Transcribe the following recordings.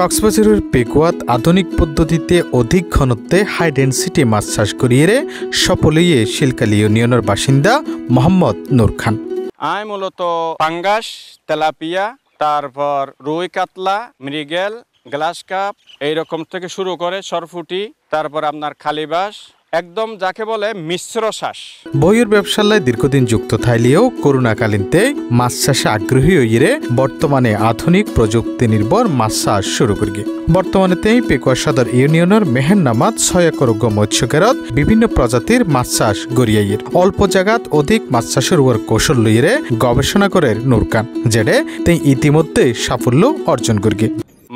কক্সবাজারের পেকুয়াত আধুনিক পদ্ধতিতে অধিক ঘনত্বে হাই ডেন্সিটি মাছ চাষ করিয়ে সফলইয়ে শিলকালী ইউনিয়নের বাসিন্দা মোহাম্মদ নূর খান। আমি মূলত পাঙ্গাস, তেলাপিয়া, তারপর রুই কাতলা, মৃগেল, গ্লাস কাপ এইরকম থেকে শুরু করে সরফুটি, তারপর আপনার খালিবাস, একদম যাকে বলে মিশ্র চাষ। বইয়ের ব্যবসায় দীর্ঘদিন যুক্ত থাইলেও করোনাকালীনতে মাছ চাষে আগ্রহী হইয়ে বর্তমানে আধুনিক প্রযুক্তি নির্ভর মাছ চাষ শুরু করি। বর্তমানে পেকুয়া সদর ইউনিয়নের মেহের নামাত 6 একর মৎস্যকেরত বিভিন্ন প্রজাতির মাছ চাষ গড়িয়াইয়ের অল্প জায়গাত অধিক মাছ চাষের উপর কৌশল লইয়ে গবেষণা করে নূর খান, যেটা ইতিমধ্যে সাফল্য অর্জন করি।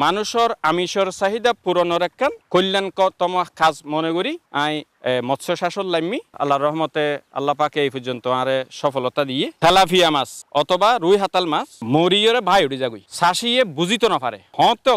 মানুষের আমিষের চাহিদা পূরণের একখান কল্যাণতম কাজ মনে করি আই মৎস্য শাসন লাইমি। আল্লাহ রহমতে আল্লাহ পাকে এই পর্যন্ত আরে সফলতা দিয়ে তেলাপিয়া মাছ অথবা রুই হাতাল মাছ মরিয়রে ভাই উঠে যাগুই শাসিয়ে বুঝিতে না পারে, হয়তো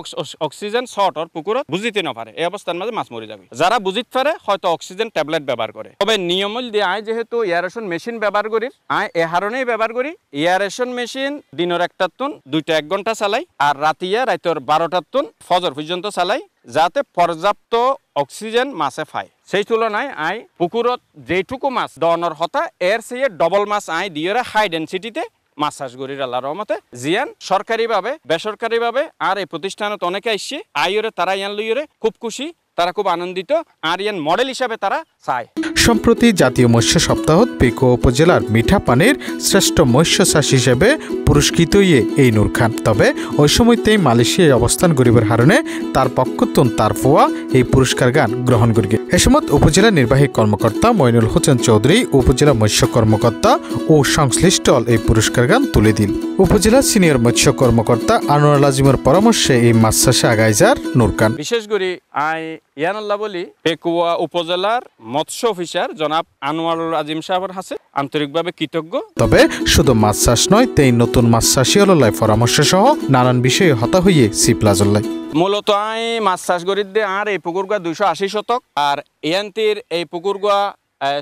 অক্সিজেন শর্টর পুকুরত বুঝিতে না পারে। এই অবস্থার মাঝে মাছ মরি যাবে। যারা বুঝিতে পারে হয়তো অক্সিজেন ট্যাবলেট ব্যবহার করে। তবে নিয়মল দিয়ে আয় যেহেতু এয়ারেশন মেশিন ব্যবহার করি, আয় এ হারণেই ব্যবহার করি। এয়ারেশন মেশিন দিনের 1টার তুন 2টা 1 ঘন্টা চালাই, আর রাতিয়া রাইতর 12টার তুন ফজর পর্যন্ত চালাই, যাতে পর্যাপ্ত অক্সিজেন মাছে পায়। সেই তুলনায় আই পুকুরত যেটুকু মাছ দনের হতা এর চেয়ে ডবল মাছ আই দিয়ে হাই ডেন্সিটিতে মাছ চাষ করি আল্লাহর রহমতে। জিয়ান সরকারিভাবে বেসরকারিভাবে আর এই প্রতিষ্ঠানত অনেকে আসছে আইরে তারা ইয়ান লইরে খুব খুশি, তারা খুব আনন্দিত আর ইয়ান মডেল হিসাবে তারা চায়। সম্প্রতি জাতীয় মৎস্য সপ্তাহত পেকুয়া উপজেলার মিঠা পানির শ্রেষ্ঠ মৎস্য চাষ হিসেবে পুরস্কৃত এই নূর খান। তবে ওই সময়তেই মালয়েশিয়ায় অবস্থান করিবার কারণে তার পক্ষতুন তার ফুয়া এই পুরস্কার গান গ্রহণ করি। এ সময় উপজেলা নির্বাহী কর্মকর্তা মইনুল হোসেন চৌধুরী, উপজেলা মৎস্য কর্মকর্তা ও সংশ্লিষ্ট এই পুরস্কার গান তুলে দিল। উপজেলা সিনিয়র মৎস্য কর্মকর্তা আনোয়ার আজিমের পরামর্শে এই মাছ চাষে আগায় যার নূর খান। বিশেষ করে আই ইয়ানাল্লাহ বলি পেকুয়া উপজেলার মৎস্য অফিসার জনাব আনোয়ারুল আজিম সাহেবের হাতে আন্তরিকভাবে কৃতজ্ঞ। তবে শুধু মাছ চাষ নয়, নতুন মাছ চাষী হলাই পরামর্শ সহ নানান বিষয়ে হতা হইয়ে সিপ্লাজল্লাই। মূলত আই মাছ চাষ করি দিয়ে আর এই পুকুরগুয়া 280 শতক, আর এয়ান্তির এই পুকুরগুয়া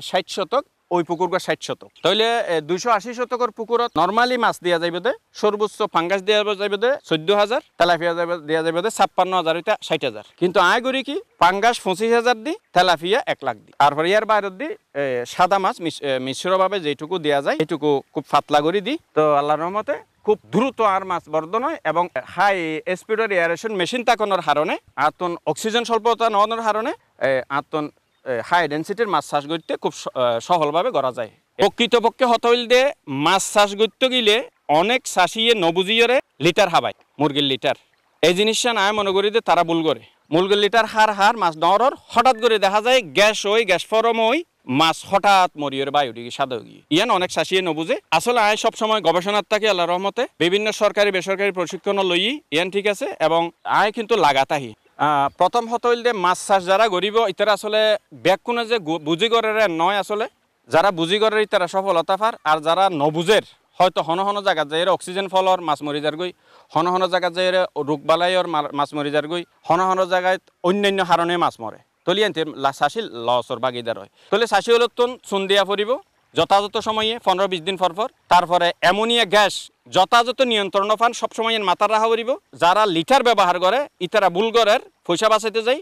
60 শতক, ওই পুকুরগুয়া 60 শতক। তাহলে 280 শতকের পুকুরত নর্মালি মাছ দিয়া যাইবে দে সর্বোচ্চ ফাঙ্গাস দিয়া যাইবে দে 14,000, তেলাপিয়া দিয়া যাইবে দে 56,000 হইতে 60,000। কিন্তু আয় করি কি ফাঙ্গাস 25,000 দি, তেলাপিয়া 1 লাখ দি। তারপর ইয়ার বাইরে দি সাদা মাছ মিশ্রভাবে যেটুকু দেয়া যায় এটুকু খুব পাতলা করে দি। তো আল্লাহর রহমতে খুব দ্রুত আর মাছ বর্ধন হয় এবং হাই স্পিডের এয়ারেশন মেশিন তাকানোর কারণে আতন অক্সিজেন স্বল্পতা নেওয়ানোর কারণে আতন হাই ডেন্সিটির মাছ চাষ করতে খুব সফলভাবে করা যায়। প্রকৃতপক্ষে হতইল দিয়ে মাছ চাষ করতে গেলে অনেক চাষিয়ে নবুজিয়রে লিটার হাবায় মুরগির লিটার। এই জিনিসটা না মনে করি যে তারা ভুল করে। মুরগির লিটার হার মাছ নরর হঠাৎ করে দেখা যায় গ্যাস ফরম হই মাছ হঠাৎ মরিয়র বায়ু ডিগি সাদা গিয়ে ইয়ান অনেক চাষিয়ে নবুঝে। আসলে আয় সবসময় গবেষণার থাকে আল্লাহ রহমতে বিভিন্ন সরকারি বেসরকারি প্রশিক্ষণ লই ইয়ান ঠিক আছে, এবং আয় কিন্তু লাগাতাহি প্রথম হতইল দিয়ে মাছ চাষ যারা গরিব ইতারা আসলে ব্যাগ কোনে যে বুঝি করে নয়, আসলে যারা বুঝি করে ইতারা সফলতা পার, আর যারা নবুজের হয়তো হন জায়গা যে অক্সিজেন ফলর মাছ মরি যার গই, হন জায়গা যে রোগ বালাইয়ের মাছ মরি যার গই, হন জায়গায় অন্যান্য হারণে মাছ মরে তলিয়ান চাষি লসর বাগিদার হয়। তলে চাষি হল তুন চুন দিয়া পড়ব যথাযথ সময়ে 15-20 দিন পর। তারপরে অ্যামোনিয়া গ্যাস যথাযথ নিয়ন্ত্রণ পান সবসময় মাথার রাখা পড়ব। যারা লিটার ব্যবহার করে ইতারা বুলগরের পয়সা বাঁচাইতে যাই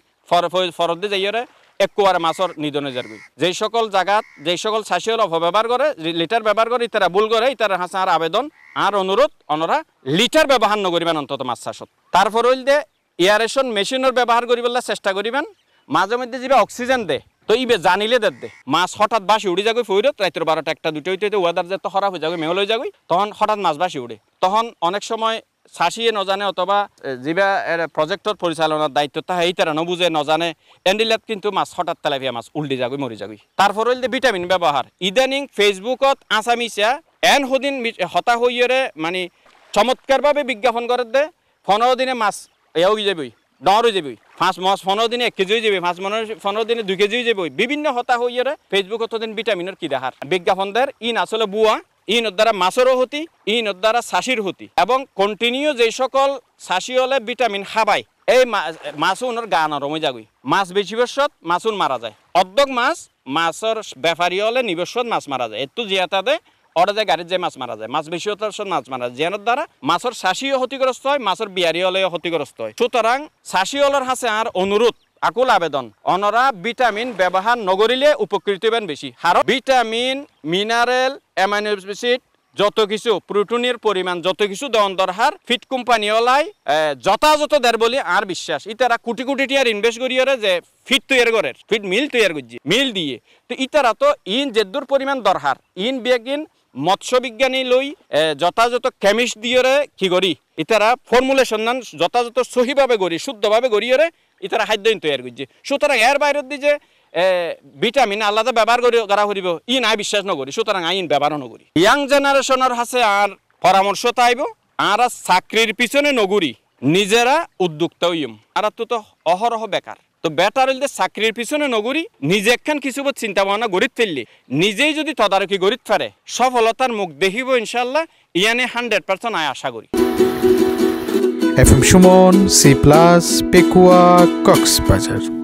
ফরত দিয়ে যাইরে একবারে মাছর নিধনে যার গই। যেই সকল জায়গাত যেই সকল চাষি হল অপব্যবহার করে লিটার ব্যবহার করে ইতারা বুল করে ইতারা হাসা আর আবেদন আর অনুরোধ অনরা লিটার ব্যবহার নকরিবেন অন্তত মাছ চাষত। তারপর হইল দে এয়ারেশন মেশিনের ব্যবহার করিবার চেষ্টা করিবেন। মাঝে মধ্যে যাবে অক্সিজেন দে তো ইবে জানিলে দে মাছ হঠাৎ বাসি উড়ি যাগই ফইরত রাইতের 12টা 1টা 2টা হইতে ওয়েদার যে তো খারাপ হয়ে যাবে মেহল হয়ে যাগই, তখন হঠাৎ মাছ বাসি উড়ে। তখন অনেক সময় চাষিয়ে নজানে অথবা যিবা প্রজেক্টর পরিচালনার দায়িত্ব তা এই তারা নবুঝে নজানে এন্ডিলাত কিন্তু মাছ হঠাৎ তেলাপিয়া মাছ উল্টি যাগই মরি যাগই। তারপর হইল ভিটামিন ব্যবহার। ইদানিং ফেসবুকত আসামিসা এন হদিন হতা হইরে মানে চমৎকারভাবে বিজ্ঞাপন করে দে 15 দিনে মাছ এও যাবই ডর যাবি 5 মাস 15 দিনে 1 কেজি হয়ে যাবে, 15 দিনে 2 কেজি হয়ে যাবে। বিভিন্ন হতা হইরে ফেসবুক অতদিন ভিটামিনের কি দেখার বিজ্ঞাপন দের ইন আসলে বুয়া ইন দ্বারা মাছেরও হতি ইন দ্বারা চাষির হতি, এবং কন্টিনিউ যে সকল চাষি হলে ভিটামিন খাবাই এই মাছুনের গা নরমে যাগুই। মাছ বেশি বছর মাছুন মারা যায়। অর্ধক মাছর ব্যাপারী হলে নিবসত মাছ মারা যায়। একটু জিয়াতাতে ওরা যে গাড়ির যে মাছ মারা যায় মাছ বেশি হতার মাছ মারা যায় যেন দ্বারা মাছের শাসিও ক্ষতিগ্রস্ত হয় মাছের বিয়ারি হলেও ক্ষতিগ্রস্ত হয় সুতরাং শাসি হলের হাসে আর অনুরোধ আকুল আবেদন অনরা ভিটামিন ব্যবহার নগরিলে উপকৃত হবেন বেশি হার ভিটামিন মিনারেল অ্যামাইনো অ্যাসিড যত কিছু প্রোটিনের পরিমাণ যত কিছু দেওয়ান দরকার ফিট কোম্পানি ওলাই যথাযথ দেয় বলে আর বিশ্বাস ইতারা কোটি কোটি টিয়ার ইনভেস্ট করিয়ে যে ফিট তৈরি করে ফিট মিল তৈরি করছি মিল দিয়ে তো ইতারা তো ইন যেদুর পরিমাণ দরকার ইন বেগিন মৎস্য বিজ্ঞানী লই যথাযথ কেমিস্ট দিয়ে কি করি ইতারা ফর্মুলেশন নান যথাযথ সহিভাবে গড়ি শুদ্ধভাবে গড়িয়ে ইতারা খাদ্য তৈরি করছে সুতরাং এর বাইরে দিয়ে যে ভিটামিন আলাদা ব্যবহার করা করিব ইন আই বিশ্বাস নকরি সুতরাং আইন ব্যবহারও নকরি ইয়াং জেনারেশনের হাসে আর পরামর্শ তাইব আর চাকরির পিছনে নগরি নিজেরা উদ্যোক্তা হইম আর তো অহরহ বেকার তো বেটার হইলে চাকরির পিছনে নগরি নিজে একখান কিছু চিন্তা ভাবনা গড়িত ফেললে নিজেই যদি তদারকি গড়িত ফেরে সফলতার মুখ দেখিব ইনশাল্লাহ ইয়ানে 100% আয় আশা করি FM সুমন C+ পেকুয়া কক্সবাজার।